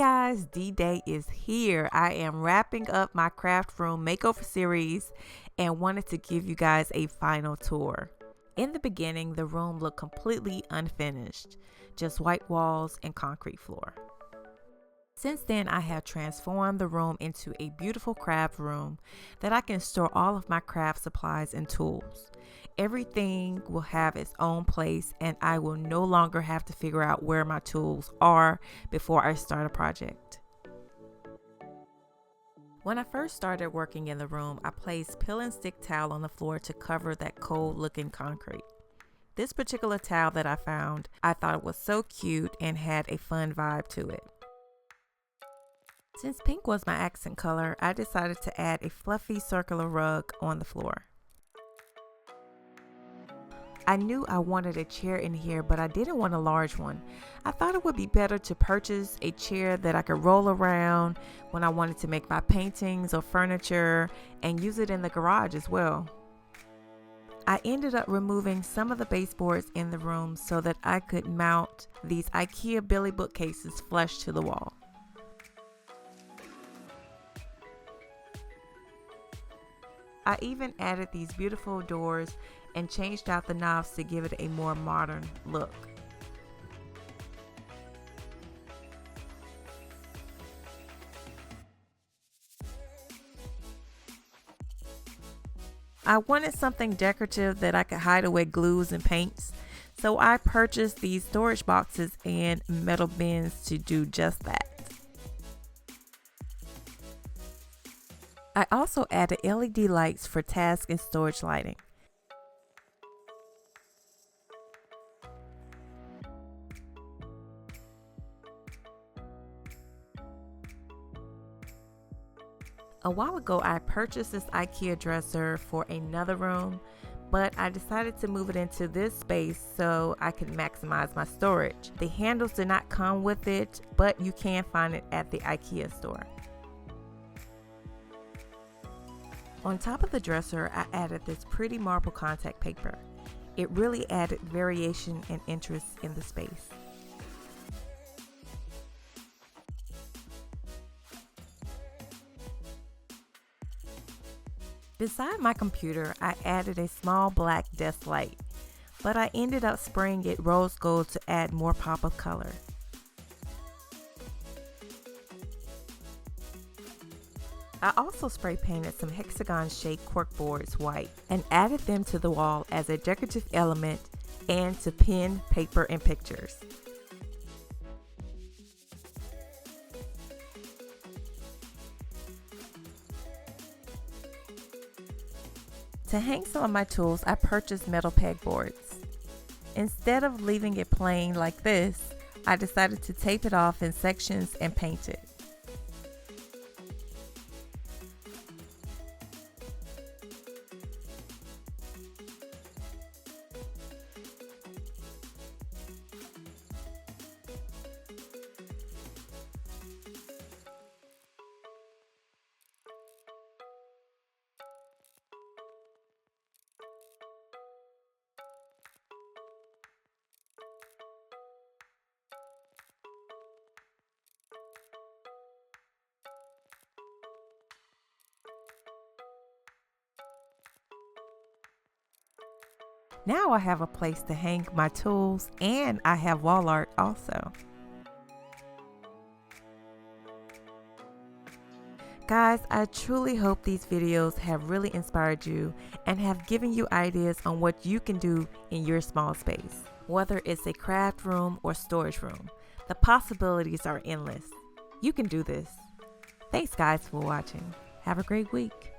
guys, D-Day is here. I am wrapping up my craft room makeover series and wanted to give you guys a final tour. In the beginning, the room looked completely unfinished, just white walls and concrete floor. Since then, I have transformed the room into a beautiful craft room that I can store all of my craft supplies and tools. Everything will have its own place, and I will no longer have to figure out where my tools are before I start a project. When I first started working in the room, I placed peel and stick towel on the floor to cover that cold looking concrete. This particular towel that I found, I thought it was so cute and had a fun vibe to it. Since pink was my accent color, I decided to add a fluffy circular rug on the floor. I knew I wanted a chair in here, but I didn't want a large one. I thought it would be better to purchase a chair that I could roll around when I wanted to make my paintings or furniture and use it in the garage as well. I ended up removing some of the baseboards in the room so that I could mount these IKEA Billy bookcases flush to the wall. I even added these beautiful doors and changed out the knobs to give it a more modern look. I wanted something decorative that I could hide away glues and paints, so I purchased these storage boxes and metal bins to do just that. I also added LED lights for task and storage lighting. A while ago, I purchased this IKEA dresser for another room, but I decided to move it into this space so I could maximize my storage. The handles did not come with it, but you can find it at the IKEA store. On top of the dresser, I added this pretty marble contact paper. It really added variation and interest in the space. Beside my computer, I added a small black desk light, but I ended up spraying it rose gold to add more pop of color. I also spray painted some hexagon-shaped cork boards white and added them to the wall as a decorative element and to pin paper and pictures. To hang some of my tools, I purchased metal pegboards. Instead of leaving it plain like this, I decided to tape it off in sections and paint it. Now I have a place to hang my tools and I have wall art also. Guys, I truly hope these videos have really inspired you and have given you ideas on what you can do in your small space. Whether it's a craft room or storage room, the possibilities are endless. You can do this. Thanks guys for watching. Have a great week.